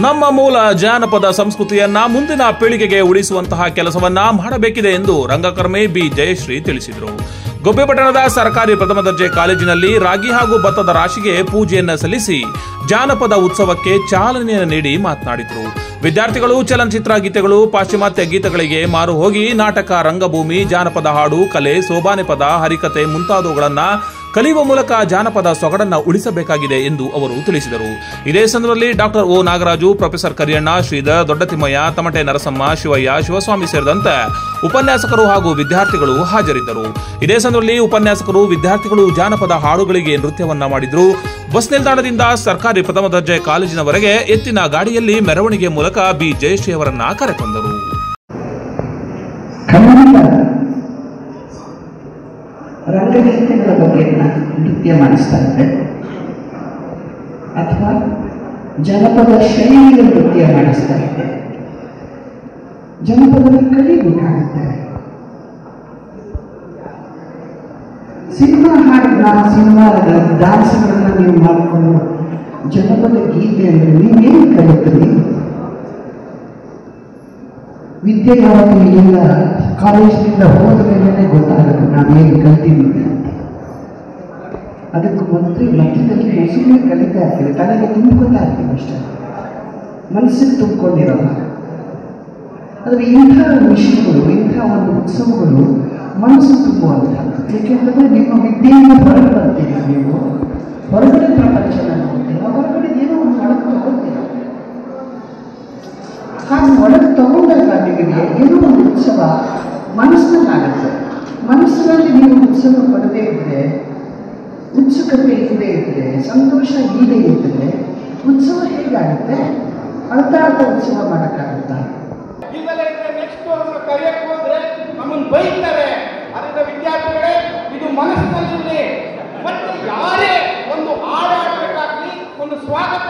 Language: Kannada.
ನಮ್ಮ ಮೂಲ ಜಾನಪದ ಸಂಸ್ಕೃತಿಯನ್ನ ಮುಂದಿನ ಪೀಳಿಗೆಗೆ ಉಳಿಸುವಂತಹ ಕೆಲಸವನ್ನ ಮಾಡಬೇಕಿದೆ ಎಂದು ರಂಗಕರ್ಮಿ ಬಿ ಜಯಶ್ರೀ ತಿಳಿಸಿದರು. ಗುಬ್ಬಿಪಟ್ಟಣದ ಸರ್ಕಾರಿ ಪ್ರಥಮ ದರ್ಜೆ ಕಾಲೇಜಿನಲ್ಲಿ ರಾಗಿ ಹಾಗೂ ಭತ್ತದ ರಾಶಿಗೆ ಪೂಜೆಯನ್ನ ಸಲ್ಲಿಸಿ ಜಾನಪದ ಉತ್ಸವಕ್ಕೆ ಚಾಲನೆಯನ್ನು ನೀಡಿ ಮಾತನಾಡಿದರು. ವಿದ್ಯಾರ್ಥಿಗಳು ಚಲನಚಿತ್ರ ಗೀತೆಗಳು, ಪಾಶ್ಚಿಮಾತ್ಯ ಗೀತೆಗಳಿಗೆ ಮಾರು ಹೋಗಿ ನಾಟಕ, ರಂಗಭೂಮಿ, ಜಾನಪದ ಹಾಡು, ಕಲೆ, ಸೋಬಾನೆ ಪದ, ಹರಿಕತೆ ಮುಂತಾದವುಗಳನ್ನ ಕಲಿಯುವ ಮೂಲಕ ಜಾನಪದ ಸೊಗಡನ್ನ ಉಳಿಸಬೇಕಾಗಿದೆ ಎಂದು ಅವರು ತಿಳಿಸಿದರು. ಇದೇ ಸಂದರ್ಭದಲ್ಲಿ ಡಾಕ್ಟರ್ ಓ ನಾಗರಾಜು, ಪ್ರೊಫೆಸರ್ ಕರಿಯಣ್ಣ, ಶ್ರೀಧರ್, ದೊಡ್ಡತಿಮ್ಮಯ್ಯ, ತಮಟೆ ನರಸಮ್ಮ, ಶಿವಯ್ಯ, ಶಿವಸ್ವಾಮಿ ಸೇರಿದಂತೆ ಉಪನ್ಯಾಸಕರು ಹಾಗೂ ವಿದ್ಯಾರ್ಥಿಗಳು ಹಾಜರಿದ್ದರು. ಇದೇ ಸಂದರ್ಭದಲ್ಲಿ ಉಪನ್ಯಾಸಕರು, ವಿದ್ಯಾರ್ಥಿಗಳು ಜಾನಪದ ಹಾಡುಗಳಿಗೆ ನೃತ್ಯವನ್ನ ಮಾಡಿದ್ರು. ಬಸ್ ನಿಲ್ದಾಣದಿಂದ ಸರ್ಕಾರಿ ಪ್ರಥಮ ದರ್ಜೆ ಕಾಲೇಜಿನವರೆಗೆ ಎತ್ತಿನ ಗಾಡಿಯಲ್ಲಿ ಮೆರವಣಿಗೆ ಮೂಲಕ ಬಿ ಜಯಶ್ರೀ ಅವರನ್ನ ಕರೆತಂದರು. ರಂಗಗೀತೆಗಳ ಬಗ್ಗೆ ನೃತ್ಯ ಮಾಡಿಸ್ತಾ ಇದ್ದೆ ಅಥವಾ ಜನಪದ ಶೈಲಿಯ ನೃತ್ಯ ಮಾಡಿಸ್ತಾ ಇದ್ದೆ. ಜನಪದ ಕಲಿಬೇಕಾಗುತ್ತೆ. ಸಿನಿಮಾ ಹಾಡನ್ನ, ಸಿನಿಮಾದ ಡ್ಯಾನ್ಸ್ಗಳನ್ನ ನೀವು ಮಾಡಿಕೊಂಡು ಜನಪದ ಗೀತೆ ಅಂದರೆ ನೀವೇನು ಕಲಿತೀರಿ? ವಿದ್ಯೆ ಯಾವತ್ತೂ ಇಲ್ಲ, ಕಾಲೇಜಿನಿಂದ ಹೋದ ಮೇಲೆ ಗೊತ್ತಾಗುತ್ತೆ ನಾವೇನು ಕಲ್ತಿದ್ದೀವಿ ಅಂತ. ಅದಕ್ಕೂ ಮಧ್ಯದಲ್ಲಿ ಸುಮ್ಮನೆ ಕಲಿತಾ ಇರ್ತೀವಿ, ತಲೆಗೆ ತುಂಬ್ಕೊತಾ ಇರ್ತೀವಿ ಅಷ್ಟೇ, ಮನಸ್ಸಿಗೆ ತುಂಬಿಕೊಂಡಿರೋಲ್ಲ. ಆದರೆ ಇಂಥ ವಿಷಯಗಳು, ಇಂಥ ಒಂದು ಉತ್ಸವಗಳು ಮನಸ್ಸು ತುಂಬುವಂಥದ್ದು. ಏಕೆಂತಂದರೆ ನಿಮ್ಮ ವಿದ್ಯೆಯಿಂದ ಹೊರಗೆ ಬರ್ತೀರಿ, ನೀವು ಹೊರಗಡೆ ಪ್ರಪಂಚನ ನೋಡ್ತೀರ, ಹೊರಗಡೆ ಏನೋ ಒಂದು ಒಳಗೆ ತಗೋತೀರ. ಹಾಗೆ ಒಳಗೆ ತಗೊಂಡಾಗ ನಿಮಗೆ ಏನೋ ಒಂದು ಉತ್ಸವ ಮನಸ್ಸಿನಲ್ಲಾಗುತ್ತೆ. ಮನಸ್ಸಿನಲ್ಲಿ ನೀವು ಉತ್ಸವ ಪಡದೇ ಇದ್ದರೆ, ಉತ್ಸುಕತೆ ಇಲ್ಲದೆ ಇದ್ದರೆ, ಸಂತೋಷ ಇಲ್ಲದೆ ಇದ್ದರೆ ಉತ್ಸವ ಹೇಗಾಗುತ್ತೆ? ಅಳ್ತಾ ಉತ್ಸವ ಮಾಡೋಕ್ಕಾಗುತ್ತಾ? ಇಲ್ಲದೆ ಇದ್ರೆ ನೆಕ್ಸ್ಟ್ ಅವ್ರನ್ನ ಕರೆಯಕ್ಕೆ ಹೋದ್ರೆ ನಮ್ಮನ್ನು ಬೈತಾರೆ. ಅದರಿಂದ ವಿದ್ಯಾರ್ಥಿಗಳೇ, ಇದು ಮನಸ್ಸಿನಲ್ಲಿ ಮತ್ತೆ ಯಾರೇ ಒಂದು ಹಾಡಾಡಬೇಕಾಗ್ಲಿ, ಒಂದು ಸ್ವಾಗತ